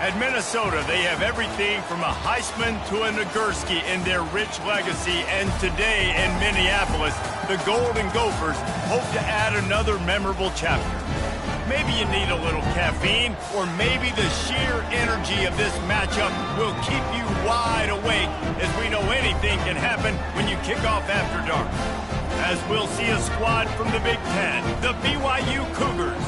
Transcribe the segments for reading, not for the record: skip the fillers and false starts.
At Minnesota, they have everything from a Heisman to a Nagurski in their rich legacy. And today in Minneapolis, the Golden Gophers hope to add another memorable chapter. Maybe you need a little caffeine, or maybe the sheer energy of this matchup will keep you wide awake, as we know anything can happen when you kick off after dark. As we'll see a squad from the Big Ten, the BYU Cougars,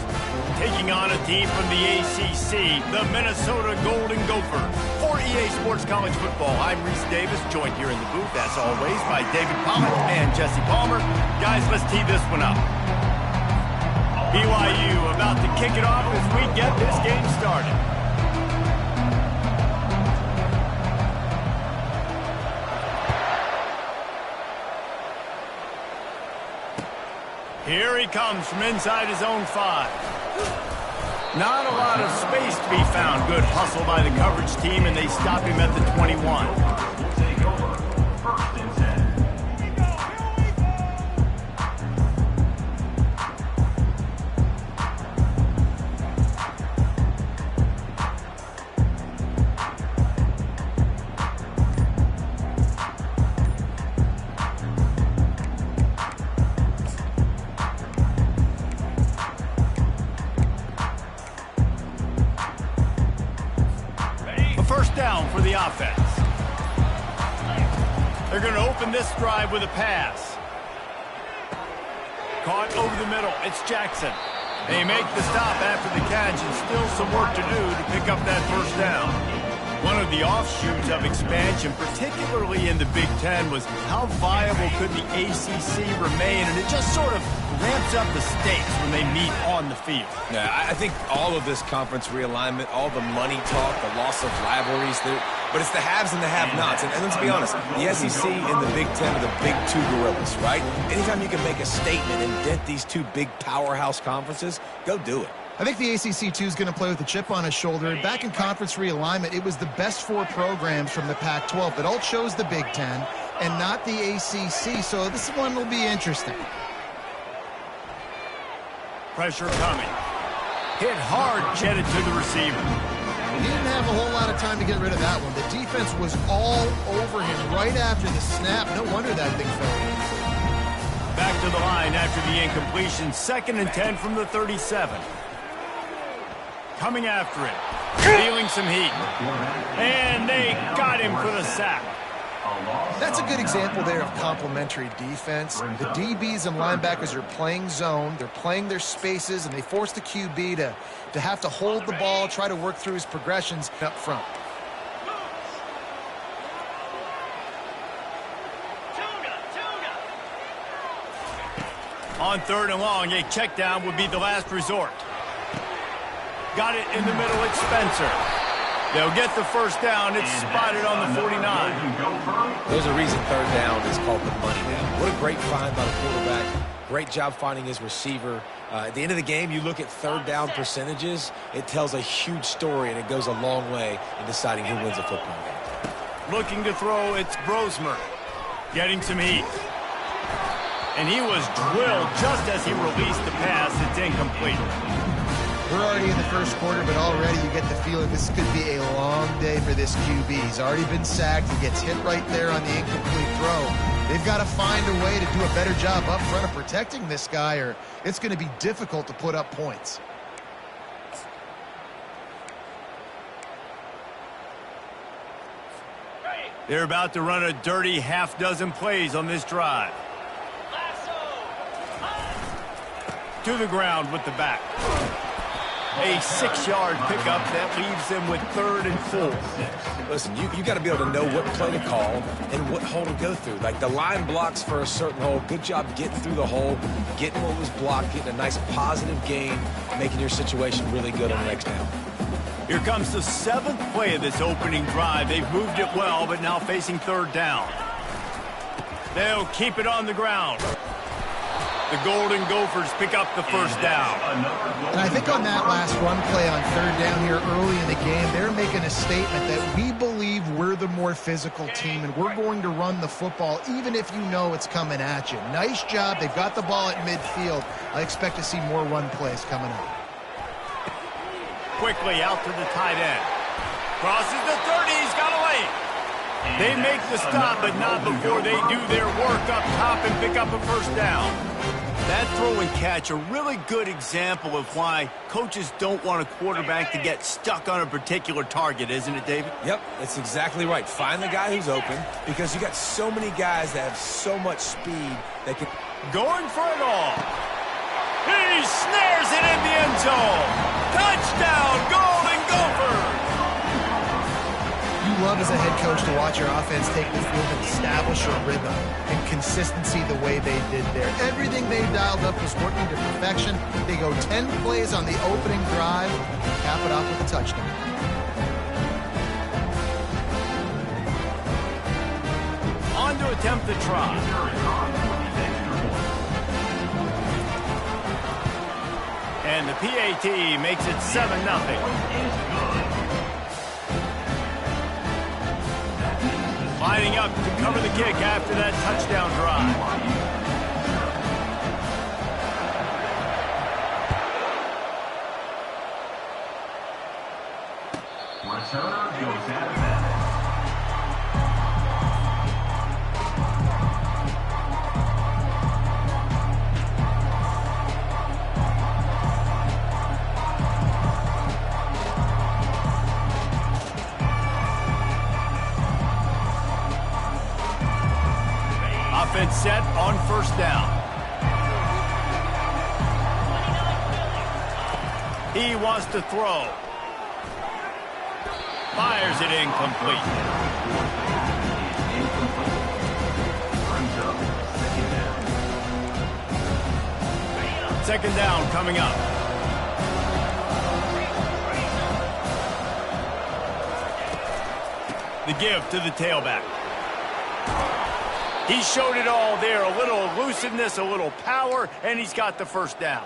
taking on a team from the ACC, the Minnesota Golden Gophers. For EA Sports College Football, I'm Reese Davis, joined here in the booth, as always, by David Pollack and Jesse Palmer. Guys, let's tee this one up. BYU about to kick it off as we get this game started. Here he comes from inside his own 5. Not a lot of space to be found. Good hustle by the coverage team, and they stop him at the 21. First down for the offense. They're going to open this drive with a pass. Caught over the middle. It's Jackson. They make the stop after the catch, and still some work to do to pick up that first down. One of the offshoots of expansion, particularly in the Big Ten, was how viable could the ACC remain, and it just sort of ramps up the stakes when they meet on the field. Yeah, I think all of this conference realignment, all the money talk, the loss of rivalries, but it's the haves and the have-nots. And let's be honest, the SEC and the Big Ten are the big two gorillas, right? Anytime you can make a statement and dent these two big powerhouse conferences, go do it. I think the ACC, too, is going to play with a chip on his shoulder. Back in conference realignment, it was the best 4 programs from the Pac-12 that all chose the Big Ten and not the ACC, so this one will be interesting. Pressure coming. Hit hard, jetted to the receiver. He didn't have a whole lot of time to get rid of that one. The defense was all over him right after the snap. No wonder that thing fell. Back to the line after the incompletion. 2nd and 10 from the 37. Coming after it. Feeling some heat. And they got him for the sack. That's a good example there of complementary defense. The DBs and linebackers are playing zone. They're playing their spaces, and they force the QB to have to hold the ball, try to work through his progressions up front. On 3rd and long, a check down would be the last resort. Got it in the middle, it's Spencer. They'll get the first down. It's spotted on the 49. There's a reason 3rd down is called the money down. What a great find by the quarterback. Great job finding his receiver. At the end of the game, you look at 3rd down percentages. It tells a huge story, and it goes a long way in deciding who wins a football game. Looking to throw, it's Brosmer. Getting some heat. And he was drilled just as he released the pass. It's incomplete. We're already in the first quarter, but already you get the feeling this could be a long day for this QB. He's already been sacked. He gets hit right there on the incomplete throw. They've got to find a way to do a better job up front of protecting this guy, or it's going to be difficult to put up points. They're about to run a dirty half-dozen plays on this drive. To the ground with the back. A 6-yard pickup that leaves them with 3rd and 4. Listen, you got to be able to know what play to call and what hole to go through. Like the line blocks for a certain hole. Good job getting through the hole, getting what was blocked, getting a nice positive gain, making your situation really good on the next down. Here comes the 7th play of this opening drive. They've moved it well, but now facing 3rd down. They'll keep it on the ground. The Golden Gophers pick up the first down. And I think on that last run play on 3rd down here early in the game, they're making a statement that we believe we're the more physical team and we're going to run the football even if you know it's coming at you. Nice job. They've got the ball at midfield. I expect to see more run plays coming up. Quickly out to the tight end. Crosses the 30. He's got a lane. They make the stop, but not before they do their work up top and pick up a first down. That throw and catch, a really good example of why coaches don't want a quarterback to get stuck on a particular target, isn't it, David? Yep, that's exactly right. Find the guy who's open, because you got so many guys that have so much speed that can... Going for it all. He snares it in the end zone. Touchdown, Golden Gophers. You love as a head coach to watch your offense take the field and establish a rhythm and consistency the way they did there. Everything they dialed up was working to perfection. They go 10 plays on the opening drive, cap it off with a touchdown. On to attempt the try. And the PAT makes it 7-0. Lining up to cover the kick after that touchdown drive. Return goes out of bounds. Offense set on first down. He wants to throw. Fires it incomplete. Second down coming up. The give to the tailback. He showed it all there, a little elusiveness, a little power, and he's got the first down.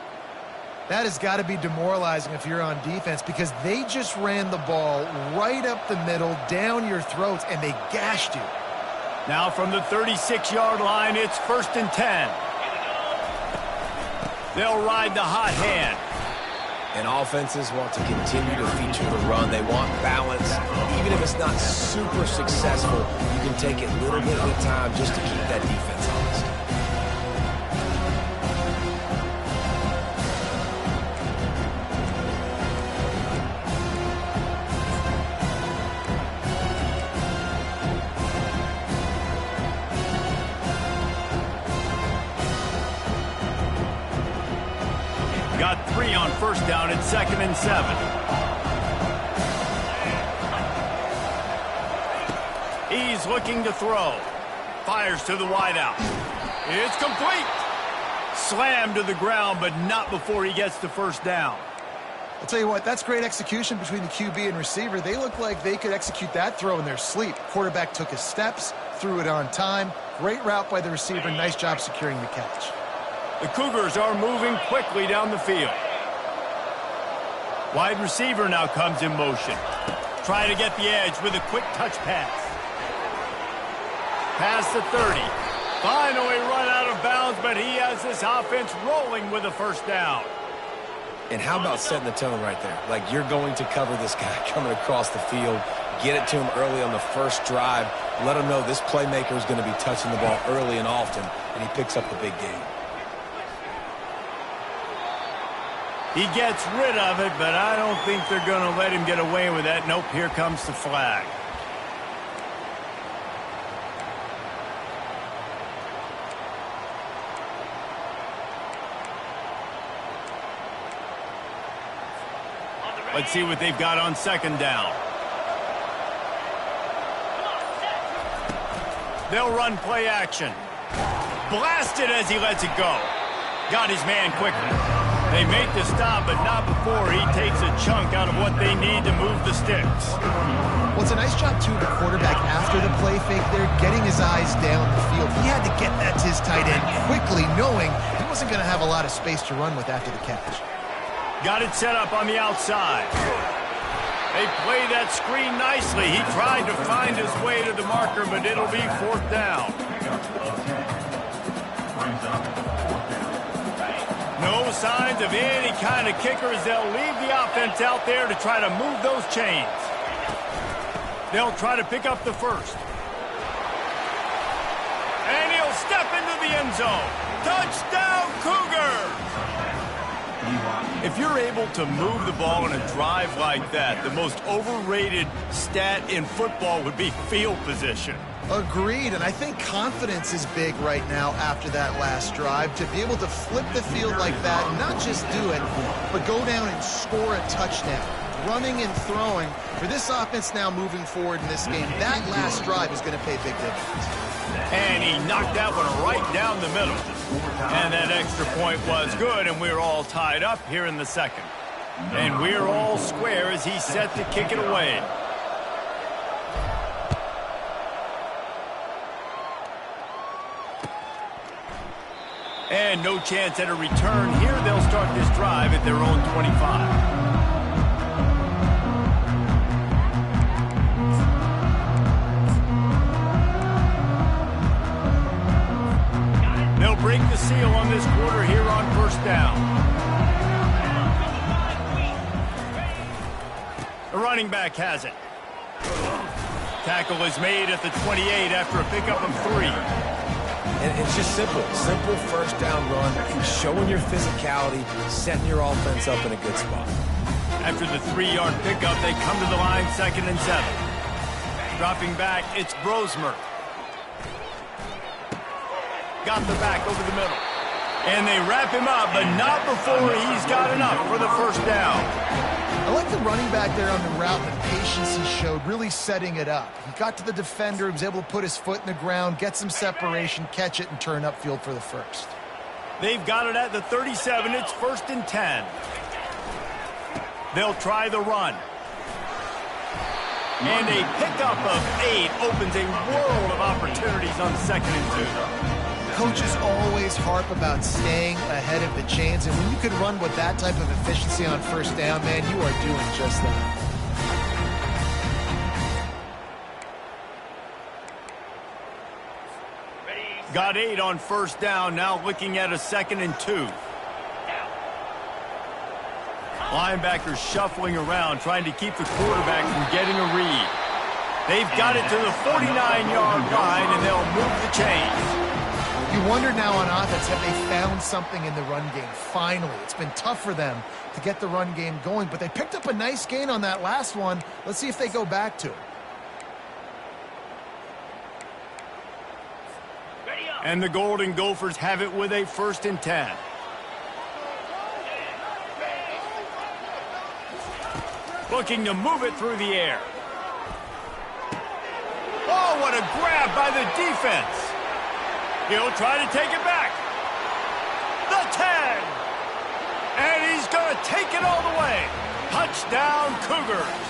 That has got to be demoralizing if you're on defense, because they just ran the ball right up the middle, down your throats, and they gashed you. Now from the 36-yard line, it's 1st and 10. They'll ride the hot hand. And offenses want to continue to feature the run. They want balance. Even if it's not super successful, you can take it little bit at a time just to keep that defense honest. Got 3 on first down at 2nd and 7. He's looking to throw. Fires to the wideout. It's complete. Slammed to the ground, but not before he gets the first down. I'll tell you what, that's great execution between the QB and receiver. They look like they could execute that throw in their sleep. Quarterback took his steps, threw it on time. Great route by the receiver. Nice job securing the catch. The Cougars are moving quickly down the field. Wide receiver now comes in motion. Trying to get the edge with a quick touch pass. Past the 30. Finally run out of bounds, but he has this offense rolling with a first down. And how about setting the tone right there? Like, you're going to cover this guy coming across the field. Get it to him early on the first drive. Let him know this playmaker is going to be touching the ball early and often, and he picks up the big game. He gets rid of it, but I don't think they're going to let him get away with that. Nope, here comes the flag. Let's see what they've got on second down. They'll run play action. Blasted as he lets it go. Got his man quickly. They make the stop, but not before he takes a chunk out of what they need to move the sticks. Well, it's a nice job, too, the quarterback after the play fake there, getting his eyes down the field. He had to get that to his tight end quickly, knowing he wasn't going to have a lot of space to run with after the catch. Got it set up on the outside. They play that screen nicely. He tried to find his way to the marker, but it'll be 4th down. No signs of any kind of kickers. They'll leave the offense out there to try to move those chains. They'll try to pick up the first. And he'll step into the end zone. Touchdown, Cougars! If you're able to move the ball in a drive like that, the most overrated stat in football would be field position. Agreed, and I think confidence is big right now after that last drive. To be able to flip the field like that, and not just do it, but go down and score a touchdown. Running and throwing, for this offense now moving forward in this game, that last drive is going to pay big dividends. And he knocked that one right down the middle. And that extra point was good, and we're all tied up here in the second. And we're all square as he's set to kick it away. And no chance at a return here. They'll start this drive at their own 25. They'll break the seal on this quarter here on first down. The running back has it. Tackle is made at the 28 after a pickup of 3. And it's just simple first down run, showing your physicality, setting your offense up in a good spot. After the 3-yard pickup, they come to the line 2nd and 7. Dropping back, it's Brosmer. Got the back over the middle. And they wrap him up, but not before he's got enough for the first down. I like the running back there on the route and the patience he showed, really setting it up. He got to the defender, he was able to put his foot in the ground, get some separation, catch it, and turn upfield for the first. They've got it at the 37. It's 1st and 10. They'll try the run. And a pickup of 8 opens a world of opportunities on 2nd and 2. Coaches always harp about staying ahead of the chains, and when you can run with that type of efficiency on first down, man, you are doing just that. Got 8 on first down, now looking at a 2nd and 2. Linebackers shuffling around, trying to keep the quarterback from getting a read. They've got it to the 49-yard line, and they'll move the chains. You wonder now on offense, have they found something in the run game? Finally, it's been tough for them to get the run game going, but they picked up a nice gain on that last one. Let's see if they go back to it. And the Golden Gophers have it with a 1st and 10. Looking to move it through the air. Oh, what a grab by the defense. He'll try to take it back. The 10. And he's going to take it all the way. Touchdown, Cougars.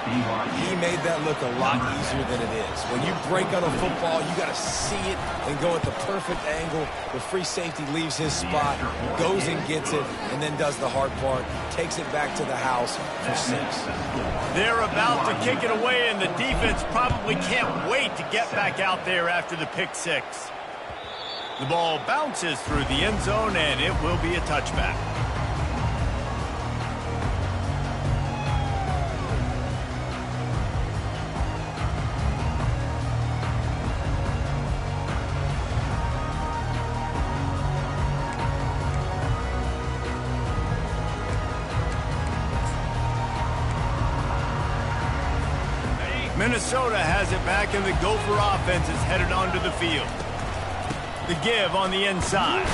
He made that look a lot easier than it is. When you break on a football, you got to see it and go at the perfect angle. The free safety leaves his spot, goes and gets it, and then does the hard part, takes it back to the house for 6. They're about to kick it away, and the defense probably can't wait to get back out there after the pick 6. The ball bounces through the end zone, and it will be a touchback. Minnesota has it back, and the Gopher offense is headed onto the field. The give on the inside.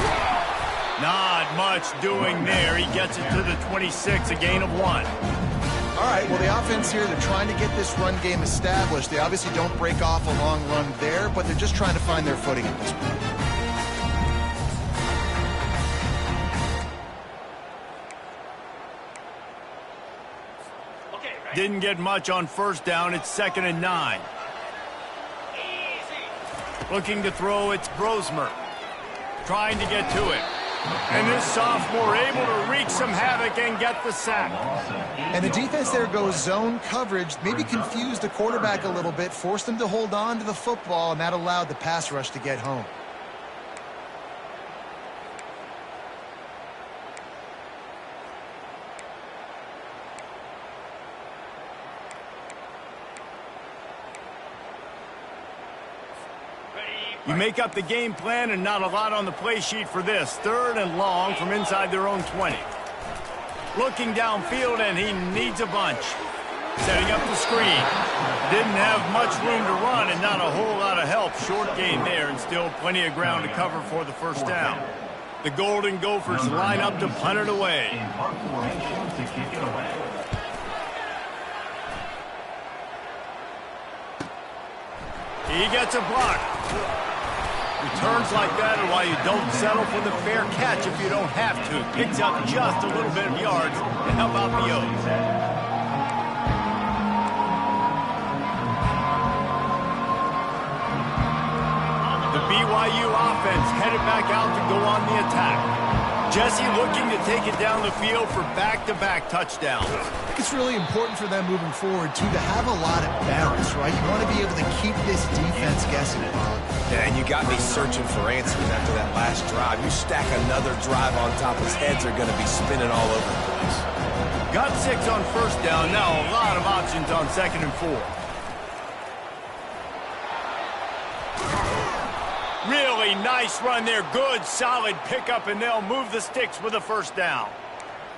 Not much doing there. He gets it to the 26, a gain of 1. All right, well, the offense here, they're trying to get this run game established. They obviously don't break off a long run there, but they're just trying to find their footing at this point. Didn't get much on first down. It's 2nd and 9. Looking to throw, it's Brosmer. Trying to get to it. And this sophomore able to wreak some havoc and get the sack. And the defense there goes zone coverage, maybe confused the quarterback a little bit, forced him to hold on to the football, and that allowed the pass rush to get home. You make up the game plan and not a lot on the play sheet for this. 3rd and long from inside their own 20. Looking downfield, and he needs a bunch. Setting up the screen. Didn't have much room to run and not a whole lot of help. Short gain there and still plenty of ground to cover for the first down. The Golden Gophers line up to punt it away. In punt formation to kick it away. He gets a block. Returns like that are why you don't settle for the fair catch if you don't have to. Picks up just a little bit of yards to help out the O's. The BYU offense headed back out to go on the attack. Jesse looking to take it down the field for back-to-back touchdowns. I think it's really important for them moving forward, too, to have a lot of balance, right? You want to be able to keep this defense guessing. Yeah, and you got me searching for answers after that last drive. You stack another drive on top, his heads are going to be spinning all over the place. Got 6 on first down. Now a lot of options on 2nd and 4. Really nice run there. Good, solid pickup, and they'll move the sticks with a first down.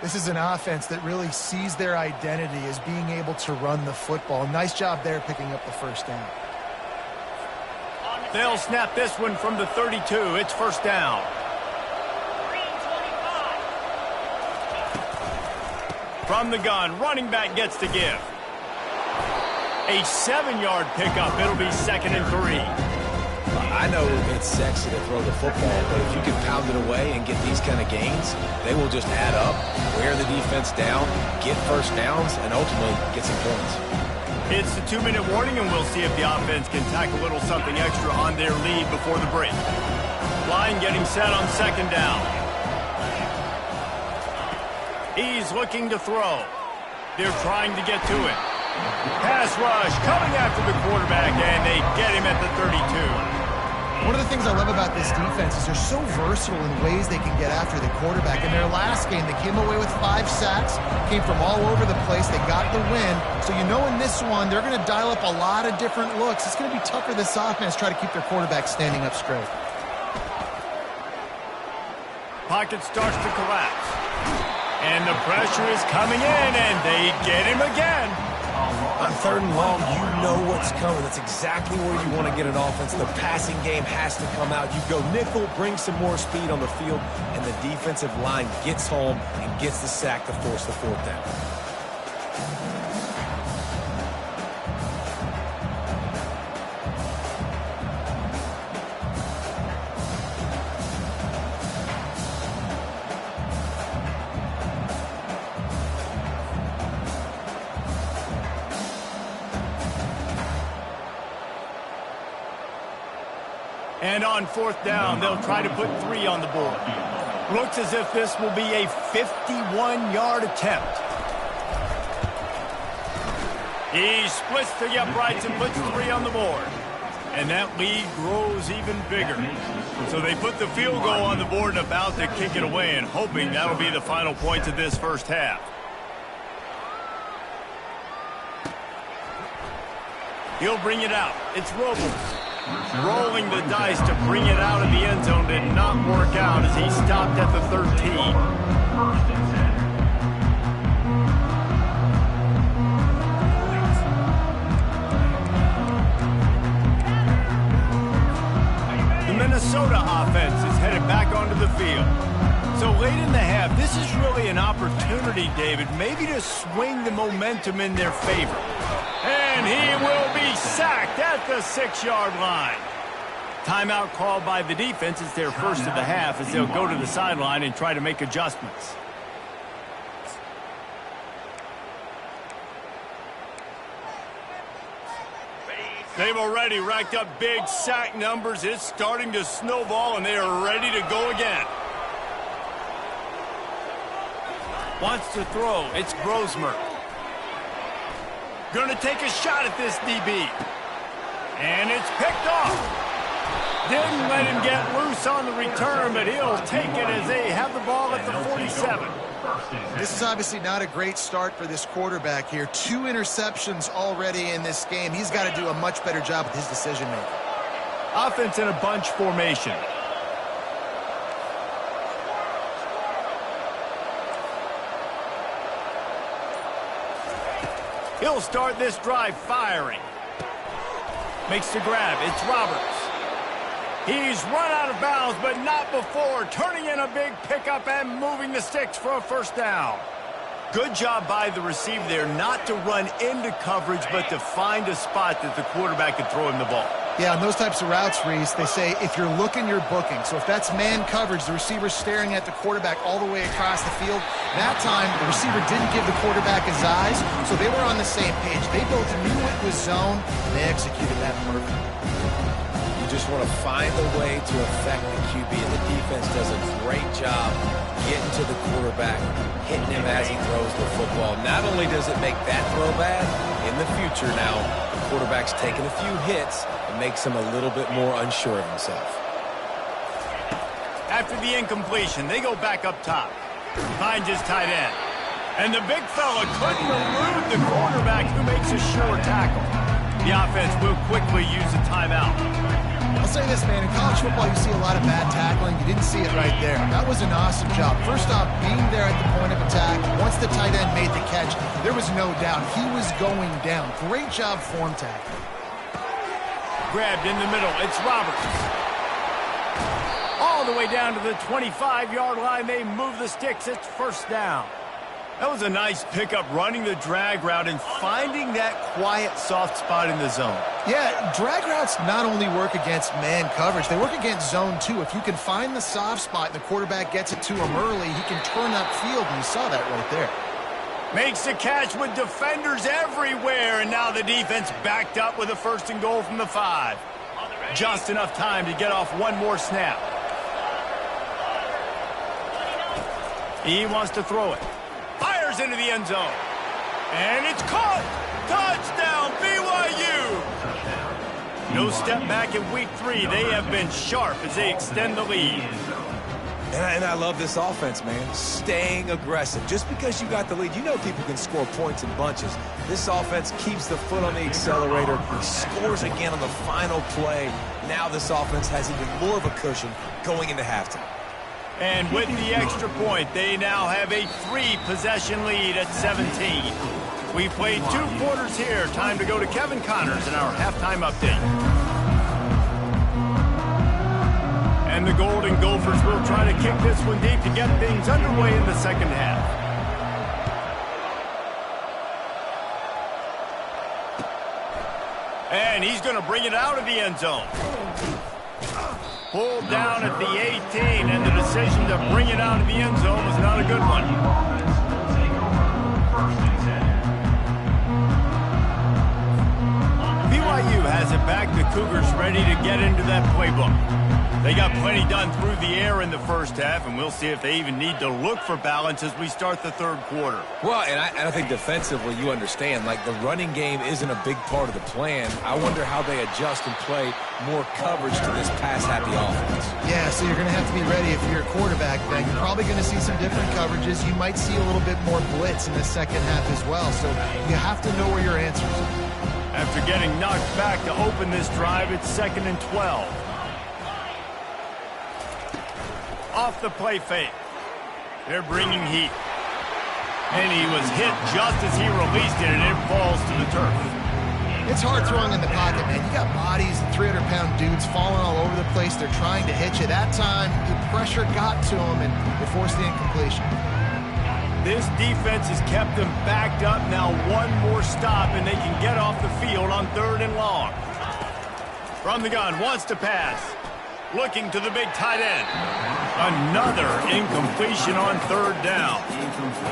This is an offense that really sees their identity as being able to run the football. Nice job there picking up the first down. They'll snap this one from the 32. It's first down. From the gun, running back gets to give. A 7-yard pickup. It'll be 2nd and 3. I know it's sexy to throw the football, but if you can pound it away and get these kind of gains, they will just add up, wear the defense down, get first downs, and ultimately get some points. It's the 2-minute warning, and we'll see if the offense can tack a little something extra on their lead before the break. Line getting set on 2nd down. He's looking to throw. They're trying to get to it. Pass rush coming after the quarterback, and they get him at the 32. One of the things I love about this defense is they're so versatile in ways they can get after the quarterback. In their last game, they came away with 5 sacks, came from all over the place. They got the win. So you know in this one, they're going to dial up a lot of different looks. It's going to be tough for this offense to try to keep their quarterback standing up straight. Pocket starts to collapse. And the pressure is coming in, and they get him again. On 3rd and long, you know what's coming. That's exactly where you want to get an offense. The passing game has to come out. You go nickel, bring some more speed on the field, and the defensive line gets home and gets the sack to force the 4th down. And on 4th down, they'll try to put 3 on the board. Looks as if this will be a 51-yard attempt. He splits the uprights and puts 3 on the board. And that lead grows even bigger. So they put the field goal on the board and about to kick it away, and hoping that'll be the final points of this first half. He'll bring it out. It's Robles. Rolling the dice to bring it out of the end zone did not work out as he stopped at the 13. First and 10. The Minnesota offense is headed back onto the field. So late in the half, this is really an opportunity, David, maybe to swing the momentum in their favor. And he will be sacked at the 6-yard line. Timeout called by the defense. It's their first of the half as they'll go to the sideline and try to make adjustments. They've already racked up big sack numbers. It's starting to snowball, and they are ready to go again. Wants to throw. It's Grosmer. Going to take a shot at this DB. And it's picked off. Didn't let him get loose on the return, but he'll take it as they have the ball at the 47. This is obviously not a great start for this quarterback here. 2 interceptions already in this game. He's got to do a much better job with his decision-making. Offense in a bunch formation. He'll start this drive firing. Makes the grab. It's Roberts. He's run out of bounds, but not before turning in a big pickup and moving the sticks for a first down. Good job by the receiver there not to run into coverage, but to find a spot that the quarterback could throw him the ball. Yeah, on those types of routes, Reese, they say if you're looking, you're booking. So if that's man coverage, the receiver's staring at the quarterback all the way across the field. That time, the receiver didn't give the quarterback his eyes, so they were on the same page. They both knew it was zone, and they executed that perfectly. You just want to find a way to affect the QB, and the defense does a great job getting to the quarterback, hitting him as he throws the football. Not only does it make that throw bad, in the future now, the quarterback's taking a few hits and makes him a little bit more unsure of himself. After the incompletion, they go back up top. Finds his tight end. And the big fella couldn't elude the quarterback who makes a sure tackle. The offense will quickly use a timeout. I'll say this, man. In college football, you see a lot of bad tackling. You didn't see it right there. That was an awesome job. First off, being there at the point of attack. Once the tight end made the catch, there was no doubt he was going down. Great job form tackling. Grabbed in the middle. It's Roberts. All the way down to the 25-yard line. They move the sticks. It's first down. That was a nice pickup, running the drag route and finding that quiet, soft spot in the zone. Yeah, drag routes not only work against man coverage, they work against zone too. If you can find the soft spot and the quarterback gets it to him early, he can turn upfield, and you saw that right there. Makes the catch with defenders everywhere, and now the defense backed up with a first and goal from the 5. Just enough time to get off one more snap. He wants to throw it. Fires into the end zone. And it's caught. Touchdown, BYU. No step back in week 3. They have been sharp as they extend the lead. And I love this offense, man. Staying aggressive. Just because you got the lead, you know people can score points in bunches. This offense keeps the foot on the accelerator, scores again on the final play. Now this offense has even more of a cushion going into halftime. And with the extra point, they now have a 3-possession lead at 17. We played 2 quarters here. Time to go to Kevin Connors in our halftime update. And the Golden Gophers will try to kick this one deep to get things underway in the second half. And he's going to bring it out of the end zone. Pulled down at the 18, and the decision to bring it out of the end zone was not a good one. BYU has it back. The Cougars ready to get into that playbook. They got plenty done through the air in the first half, and we'll see if they even need to look for balance as we start the third quarter. Well, and I think defensively, you understand, like the running game isn't a big part of the plan. I wonder how they adjust and play more coverage to this pass-happy offense. Yeah, so you're going to have to be ready if you're a quarterback. Then you're probably going to see some different coverages. You might see a little bit more blitz in the second half as well. So you have to know where your answers are. After getting knocked back to open this drive, it's 2nd and 12. Off the play fake. They're bringing heat. And he was hit just as he released it, and it falls to the turf. It's hard throwing in the pocket, man. You got bodies, 300-pound dudes falling all over the place. They're trying to hit you. That time, the pressure got to him, and they forced the incompletion. This defense has kept them backed up. Now one more stop, and they can get off the field on 3rd and long. From the gun, wants to pass. Looking to the big tight end. Another incompletion on 3rd down.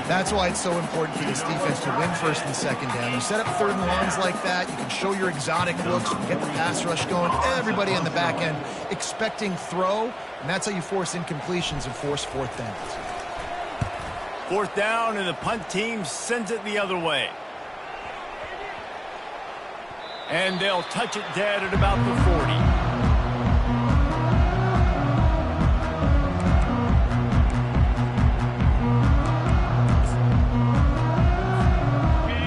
That's why it's so important for this defense to win 1st and 2nd down. You set up 3rd and longs like that, you can show your exotic looks, you can get the pass rush going, everybody on the back end expecting throw, and that's how you force incompletions and force 4th downs. 4th down, and the punt team sends it the other way. And they'll touch it dead at about the 40.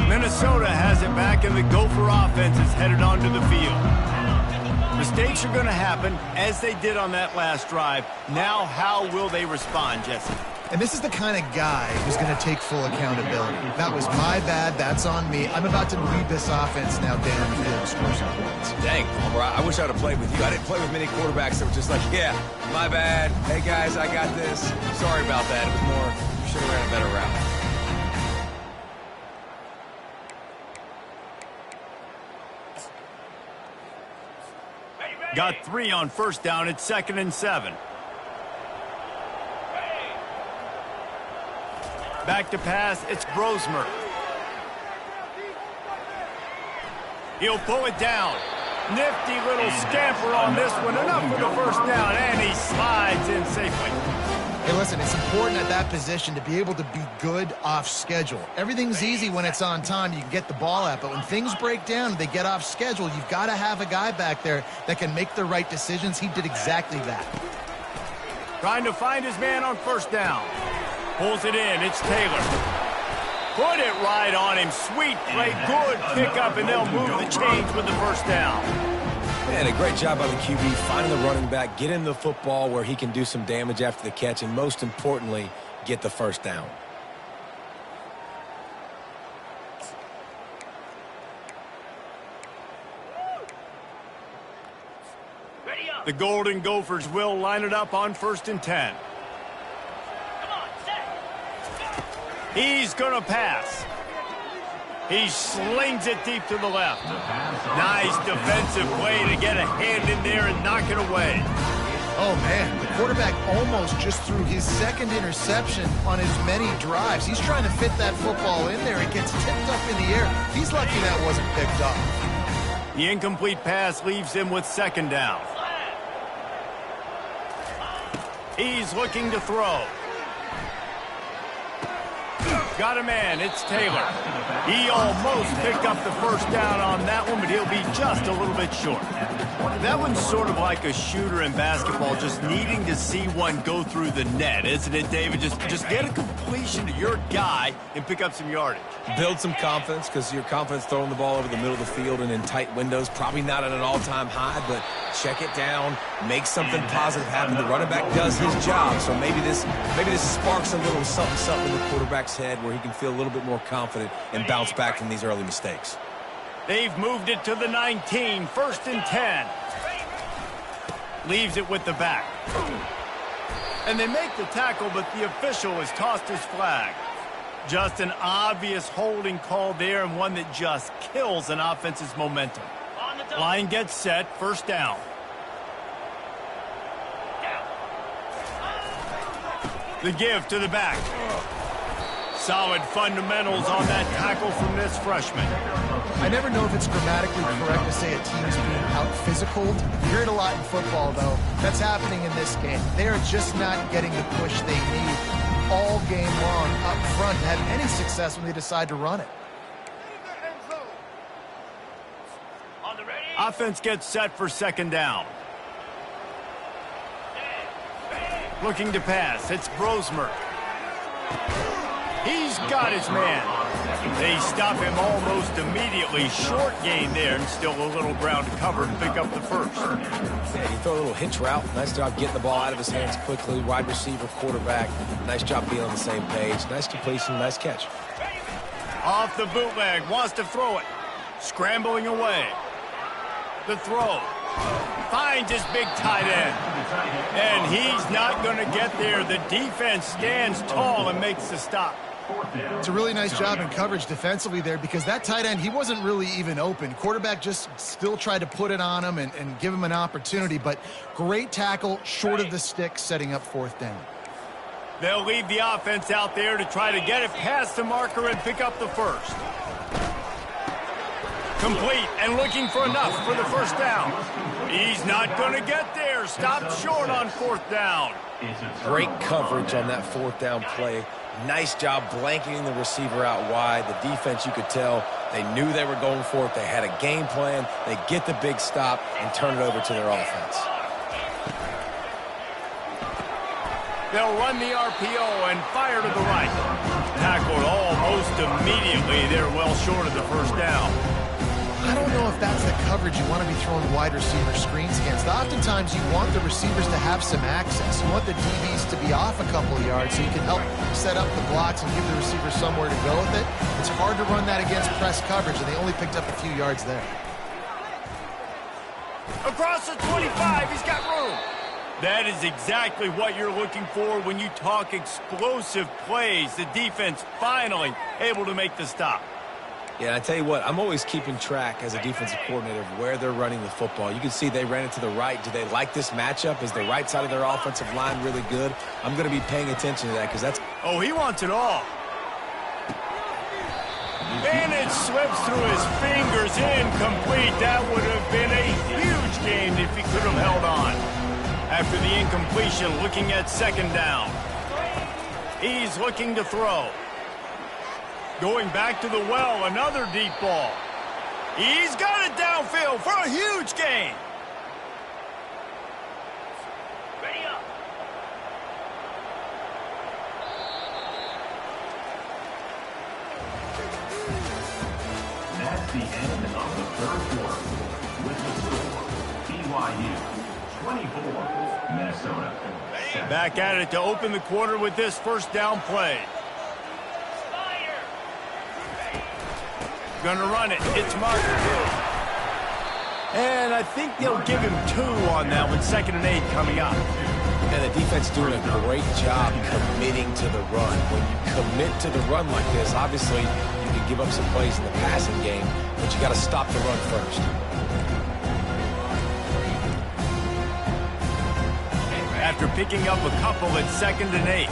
Minnesota has it back, and the Gopher offense is headed onto the field. Mistakes are going to happen, as they did on that last drive. Now, how will they respond, Jesse? And this is the kind of guy who's going to take full accountability. That was my bad. That's on me. I'm about to lead this offense now down the field and score some points. Dang, Palmer, I wish I would have played with you. I didn't play with many quarterbacks that were just like, yeah, my bad. Hey, guys, I got this. Sorry about that. It was more, you should have ran a better route. Got 3 on first down. It's 2nd and 7. Back to pass. It's Brosmer. He'll pull it down. Nifty little scamper on this one. Enough for the first down, and he slides in safely. Hey, listen, it's important at that position to be able to be good off schedule. Everything's easy when it's on time. You can get the ball out, but when things break down, they get off schedule, you've got to have a guy back there that can make the right decisions. He did exactly that. Trying to find his man on first down. Pulls it in. It's Taylor. Put it right on him. Sweet play. Good pickup, and they'll move the chains with the first down. Man, a great job by the QB finding the running back, get him the football where he can do some damage after the catch, and most importantly, get the first down. The Golden Gophers will line it up on 1st and 10. He's going to pass. He slings it deep to the left. Nice defensive play to get a hand in there and knock it away. Oh, man, the quarterback almost just threw his 2nd interception on as many drives. He's trying to fit that football in there. It gets tipped up in the air. He's lucky that wasn't picked up. The incomplete pass leaves him with 2nd down. He's looking to throw. Got a man. It's Taylor. He almost picked up the first down on that one, but he'll be just a little bit short. That one's sort of like a shooter in basketball, just needing to see one go through the net, isn't it, David? Just get a completion to your guy and pick up some yardage. Build some confidence, because your confidence throwing the ball over the middle of the field and in tight windows, probably not at an all-time high, but check it down, make something positive happen. The running back does his job, so maybe this sparks a little something in the quarterback's head where he can feel a little bit more confident and bounce back from these early mistakes. They've moved it to the 19, 1st and 10. Leaves it with the back. And they make the tackle, but the official has tossed his flag. Just an obvious holding call there, and one that just kills an offense's momentum. Line gets set, 1st down. The give to the back. Solid fundamentals on that tackle from this freshman. I never know if it's grammatically correct to say a team's being out-physicaled. You hear it a lot in football, though. That's happening in this game. They are just not getting the push they need all game long up front to have any success when they decide to run it. Offense gets set for 2nd down. Looking to pass. It's Brosmer. He's got his man. They stop him almost immediately. Short gain there, and still a little ground to cover to pick up the first. Yeah, you throw a little hitch route. Nice job getting the ball out of his hands quickly. Wide receiver, quarterback. Nice job being on the same page. Nice completion, nice catch. Off the bootleg, wants to throw it. Scrambling away. The throw. Finds his big tight end. And he's not going to get there. The defense stands tall and makes the stop. It's a really nice job in coverage defensively there, because that tight end, he wasn't really even open. Quarterback just still tried to put it on him and give him an opportunity, but great tackle short of the stick, setting up 4th down. They'll leave the offense out there to try to get it past the marker and pick up the first. Complete and looking for enough for the first down. He's not going to get there. Stopped short on 4th down. Great coverage on that 4th down play. Nice job blanketing the receiver out wide. The defense, you could tell, they knew they were going for it. They had a game plan. They get the big stop and turn it over to their offense. They'll run the RPO and fire to the right. Tackled almost immediately. They're well short of the first down. I don't know if that's the coverage you want to be throwing wide receiver screens against. Oftentimes, you want the receivers to have some access. You want the DBs to be off a couple of yards so you can help set up the blocks and give the receiver somewhere to go with it. It's hard to run that against press coverage, and they only picked up a few yards there. Across the 25, he's got room. That is exactly what you're looking for when you talk explosive plays. The defense finally able to make the stop. Yeah, I tell you what, I'm always keeping track as a defensive coordinator of where they're running the football. You can see they ran it to the right. Do they like this matchup? Is the right side of their offensive line really good? I'm going to be paying attention to that because that's... Oh, he wants it all. And it slips through his fingers, incomplete. That would have been a huge gain if he could have held on. After the incompletion, looking at second down. He's looking to throw. Going back to the well, another deep ball. He's got it downfield for a huge gain. Ready up. That's the end of the third quarter. With the score, BYU 24, Minnesota 7. Back at it to open the quarter with this first down play. Gonna run it. It's Martin. And I think they'll give him 2 on that one. 2nd and 8 coming up. And the defense doing a great job committing to the run. When you commit to the run like this, obviously you can give up some plays in the passing game, but you got to stop the run first. After picking up a couple at 2nd and 8.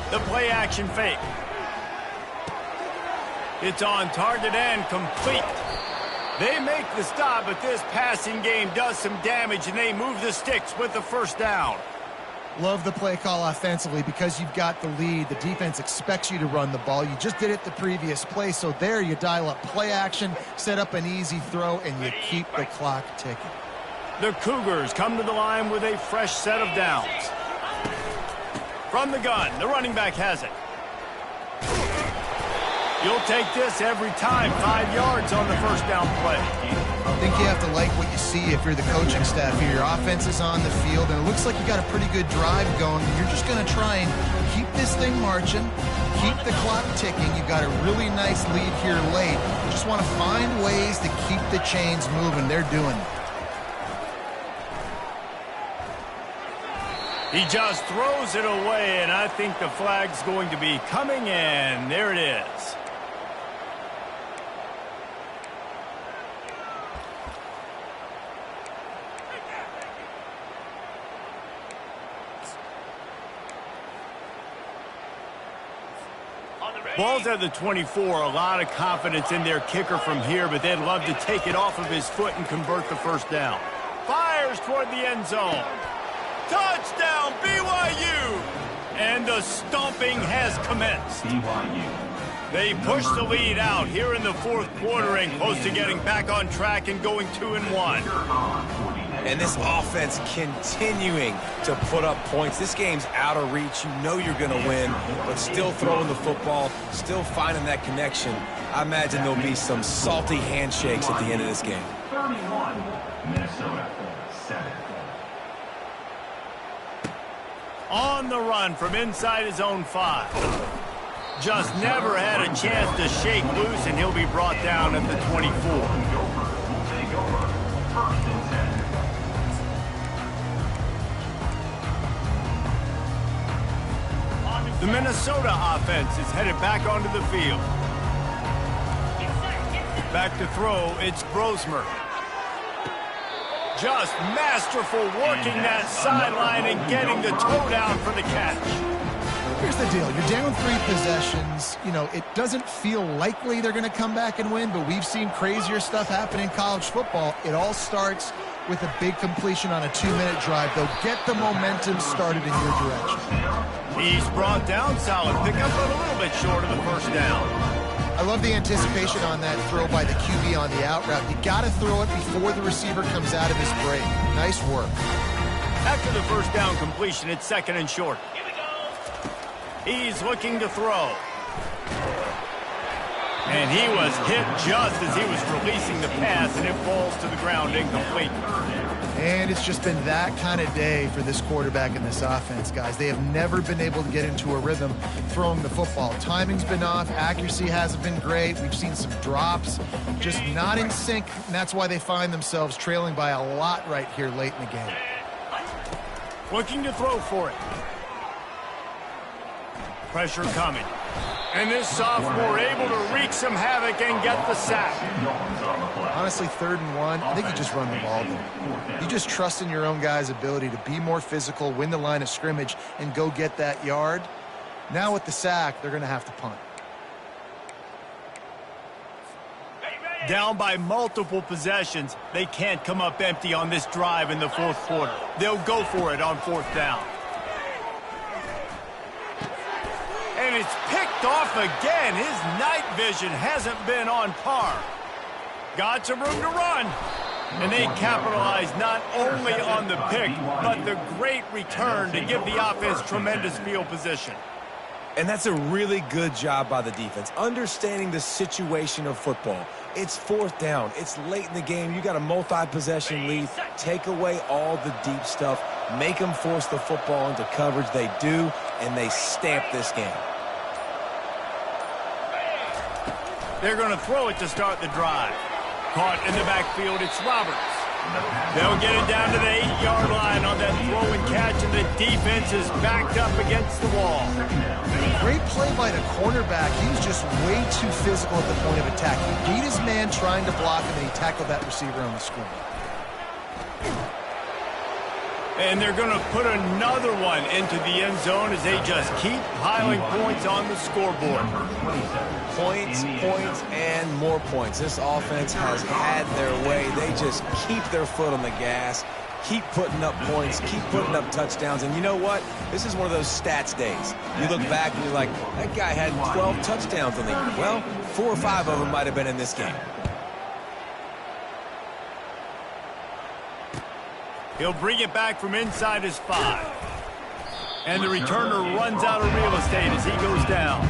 The play action fake. It's on target and complete. They make the stop, but this passing game does some damage, and they move the sticks with the first down. Love the play call offensively because you've got the lead. The defense expects you to run the ball. You just did it the previous play, so there you dial up play action, set up an easy throw, and you keep the clock ticking. The Cougars come to the line with a fresh set of downs. From the gun, the running back has it. You'll take this every time. 5 yards on the first down play. I think you have to like what you see if you're the coaching staff here. Your offense is on the field, and it looks like you got a pretty good drive going. You're just going to try and keep this thing marching, keep the clock ticking. You've got a really nice lead here late. You just want to find ways to keep the chains moving. They're doing it. He just throws it away, and I think the flag's going to be coming in. There it is. Ball's at the 24. A lot of confidence in their kicker from here, but they'd love to take it off of his foot and convert the first down. Fires toward the end zone. Touchdown, BYU! And the stomping has commenced. BYU. They push the lead out here in the fourth quarter and close to getting back on track and going 2-1. And this offense continuing to put up points. This game's out of reach. You know you're going to win, but still throwing the football, still finding that connection. I imagine there'll be some salty handshakes at the end of this game. 31, Minnesota 7. On the run from inside his own 5. Just never had a chance to shake loose, and he'll be brought down at the 24. Will take over. 1st and 10. The Minnesota offense is headed back onto the field. Back to throw, it's Brosmer. Just masterful working that sideline and getting the toe down for the catch. Here's the deal. You're down 3 possessions. You know, it doesn't feel likely they're going to come back and win, but we've seen crazier stuff happen in college football. It all starts with a big completion on a 2-minute drive. They'll get the momentum started in your direction. He's brought down, solid pickup, but a little bit short of the first down. I love the anticipation on that throw by the QB on the out route. You got to throw it before the receiver comes out of his break. Nice work. After the first down completion, it's 2nd and short. He's looking to throw. And he was hit just as he was releasing the pass, and it falls to the ground incomplete. And it's just been that kind of day for this quarterback and this offense, guys. They have never been able to get into a rhythm throwing the football. Timing's been off. Accuracy hasn't been great. We've seen some drops, just not in sync, and that's why they find themselves trailing by a lot right here late in the game. Looking to throw for it. Pressure coming. And this sophomore able to wreak some havoc and get the sack. Honestly, 3rd and 1, I think you just run the ball there. You just trust in your own guy's ability to be more physical, win the line of scrimmage, and go get that yard. Now with the sack, they're going to have to punt. Down by multiple possessions, they can't come up empty on this drive in the 4th quarter. They'll go for it on 4th down. And it's picked off again. His night vision hasn't been on par. Got some room to run. And they capitalize not only on the pick, but the great return to give the offense tremendous field position. And that's a really good job by the defense, understanding the situation of football. It's 4th down. It's late in the game. You got a multi-possession lead. Take away all the deep stuff. Make them force the football into coverage. They do, and they stamp this game. They're going to throw it to start the drive. Caught in the backfield, it's Roberts. They'll get it down to the 8-yard line on that throw and catch, and the defense is backed up against the wall. Great play by the cornerback. He was just way too physical at the point of attack. He beat his man trying to block, and then he tackled that receiver on the screen. And they're going to put another one into the end zone as they just keep piling points on the scoreboard. Points, points, and more points. This offense has had their way. They just keep their foot on the gas, keep putting up points, keep putting up touchdowns. And you know what? This is one of those stats days. You look back and you're like, that guy had 12 touchdowns on the year. Well, 4 or 5 of them might have been in this game. He'll bring it back from inside his 5. And the returner runs out of real estate as he goes down.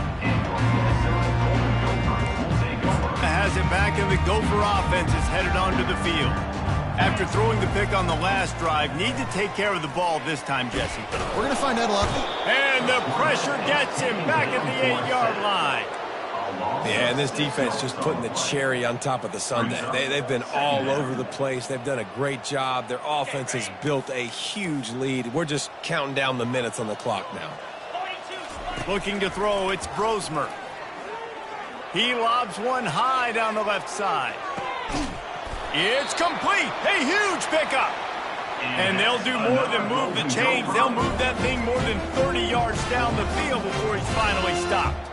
Has it back, and the Gopher offense is headed onto the field. After throwing the pick on the last drive, need to take care of the ball this time, Jesse. We're going to find out a lot. And the pressure gets him back at the 8-yard line. Yeah, and this defense just putting the cherry on top of the sundae. They've been all over the place. They've done a great job. Their offense has built a huge lead. We're just counting down the minutes on the clock now. Looking to throw, it's Brosmer. He lobs one high down the left side. It's complete. A huge pickup. And they'll do more than move the chains. They'll move that thing more than 30 yards down the field before he's finally stopped.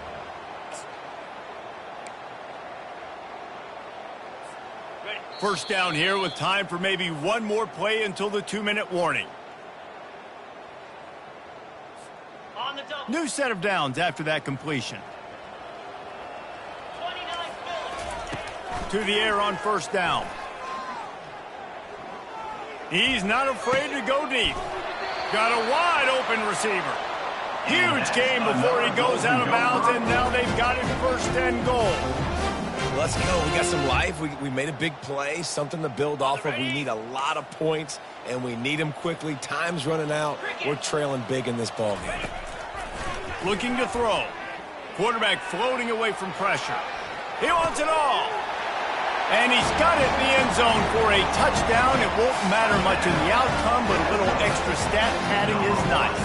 First down here with time for maybe one more play until the 2-minute warning. New set of downs after that completion. To the air on first down. He's not afraid to go deep. Got a wide open receiver. Huge game before he goes out of bounds, and now they've got it 1st and goal. Let's go. We got some life. We made a big play, something to build off of. We need a lot of points, and we need them quickly. Time's running out. We're trailing big in this ball game. Looking to throw. Quarterback floating away from pressure. He wants it all. And he's got it in the end zone for a touchdown. It won't matter much in the outcome, but a little extra stat padding is nice.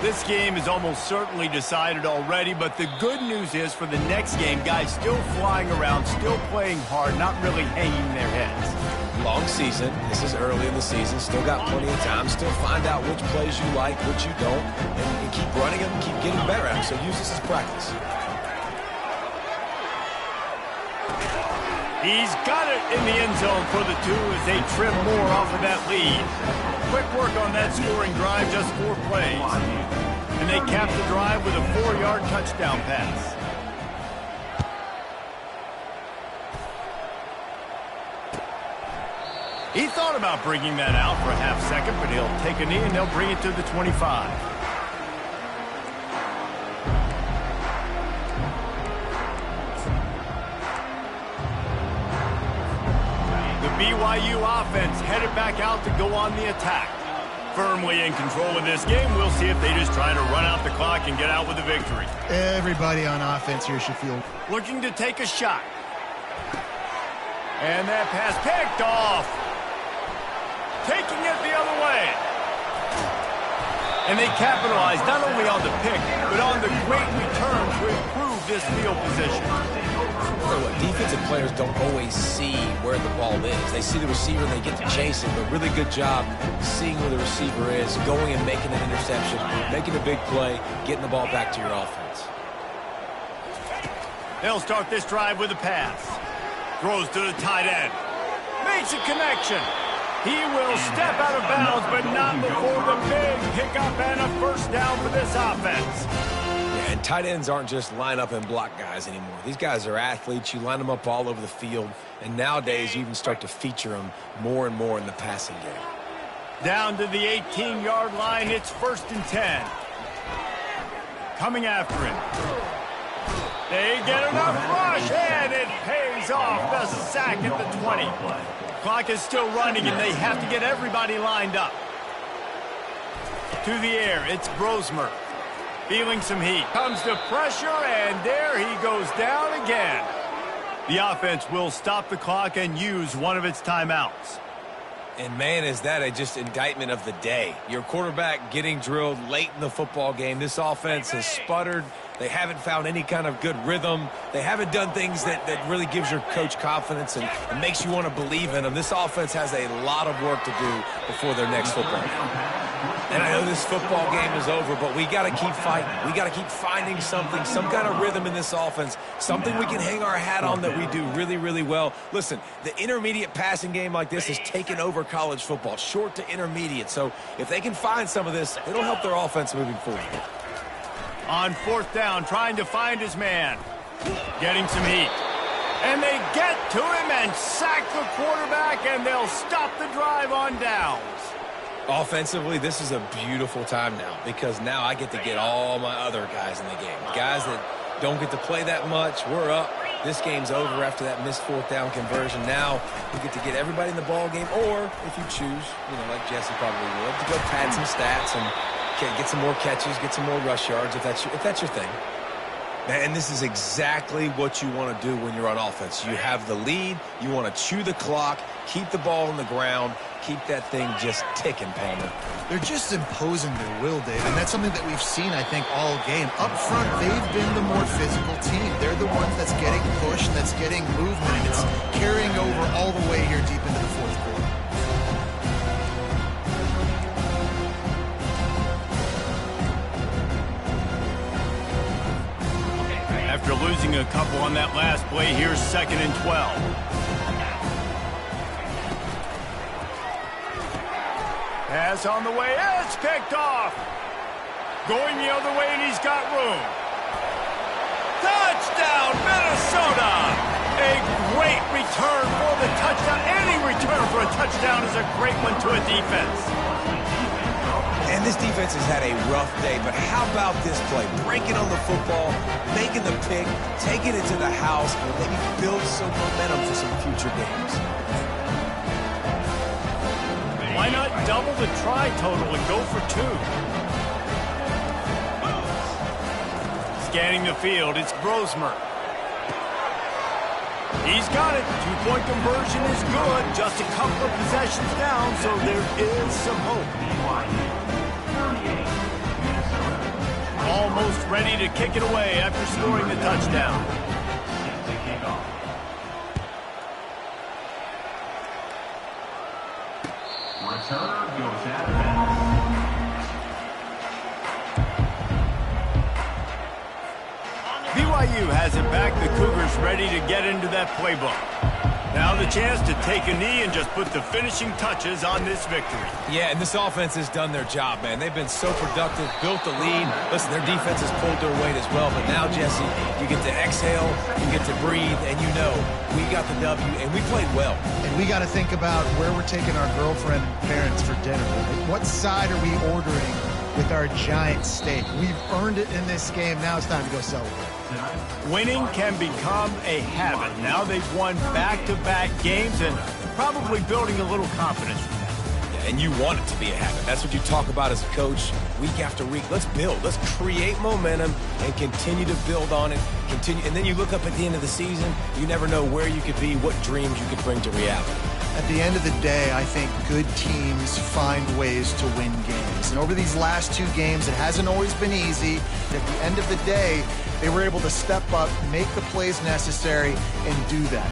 This game is almost certainly decided already, but the good news is for the next game, guys still flying around, still playing hard, not really hanging their heads. Long season. This is early in the season. Still got plenty of time. Still find out which plays you like, which you don't, and keep running them, keep getting better at them. So use this as practice. He's got it in the end zone for the 2 as they trim more off of that lead. Quick work on that scoring drive, just 4 plays. And they cap the drive with a 4-yard touchdown pass. He thought about bringing that out for a half second, but he'll take a knee and they'll bring it to the 25. BYU offense headed back out to go on the attack. Firmly in control of this game. We'll see if they just try to run out the clock and get out with a victory. Everybody on offense here should feel looking to take a shot. And that pass picked off. Taking it the other way. And they capitalized not only on the pick, but on the great return to improve this field position. Look, defensive players don't always see where the ball is. They see the receiver and they get to chase it, but really good job seeing where the receiver is, going and making an interception, making a big play, getting the ball back to your offense. They'll start this drive with a pass. Throws to the tight end. Makes a connection. He will step out of bounds, but not before the big pickup and a first down for this offense. Yeah, and tight ends aren't just line up and block guys anymore. These guys are athletes. You line them up all over the field, and nowadays you even start to feature them more and more in the passing game. Down to the 18-yard line, it's 1st and 10. Coming after him. They get enough rush, and it pays off. The sack at the 20. Clock is still running, and they have to get everybody lined up. To the air, it's Brosmer. Feeling some heat. Comes to pressure, and there he goes down again. The offense will stop the clock and use one of its timeouts. And, man, is that a just indictment of the day. Your quarterback getting drilled late in the football game. This offense has sputtered. They haven't found any kind of good rhythm. They haven't done things that really gives your coach confidence and makes you want to believe in them. This offense has a lot of work to do before their next football game. And I know this football game is over, but we got to keep fighting. We got to keep finding something, some kind of rhythm in this offense, something we can hang our hat on that we do really, really well. Listen, the intermediate passing game like this has taken over college football, short to intermediate. So if they can find some of this, it'll help their offense moving forward. On 4th down, trying to find his man. Getting some heat. And they get to him and sack the quarterback, and they'll stop the drive on downs. Offensively, this is a beautiful time now because now I get to get all my other guys in the game. Guys that don't get to play that much, we're up. This game's over after that missed 4th down conversion. Now we get to get everybody in the ball game, or if you choose, like Jesse probably would, to go pad some stats and get some more catches, get some more rush yards if that's your thing. And this is exactly what you want to do when you're on offense. You have the lead. You want to chew the clock, keep the ball on the ground, keep that thing just ticking, Palmer. They're just imposing their will, Dave, and that's something that we've seen, I think, all game. Up front, they've been the more physical team. They're the ones that's getting pushed, that's getting movement, and it's carrying over all the way here deep into the 4th quarter. After losing a couple on that last play, here's 2nd and 12. Pass on the way, it's picked off. Going the other way, and he's got room. Touchdown, Minnesota! A great return for the touchdown. Any return for a touchdown is a great one to a defense. And this defense has had a rough day, but how about this play? Breaking on the football, making the pick, taking it to the house, maybe build some momentum for some future games. Why not double the try total and go for 2? Scanning the field, it's Brosmer. He's got it. 2-point conversion is good. Just a couple of possessions down, so there is some hope. Almost ready to kick it away after scoring the touchdown. Returner goes out of bounds. BYU has it back. The Cougars ready to get into that playbook. Now the chance to take a knee and just put the finishing touches on this victory. Yeah, and this offense has done their job, man. They've been so productive, built the lead. Listen, their defense has pulled their weight as well. But now, Jesse, you get to exhale, you get to breathe, and you know we got the W, and we played well. And we got to think about where we're taking our girlfriend and parents for dinner. Like, what side are we ordering with our giant steak? We've earned it in this game. Now it's time to go celebrate. Winning can become a habit. Now they've won back-to-back games, and probably building a little confidence from that. Yeah, and you want it to be a habit. That's what you talk about as a coach week after week. Let's build. Let's create momentum and continue to build on it. And then you look up at the end of the season, you never know where you could be, what dreams you could bring to reality. At the end of the day, I think good teams find ways to win games. And over these last 2 games, it hasn't always been easy. At the end of the day, they were able to step up, make the plays necessary, and do that.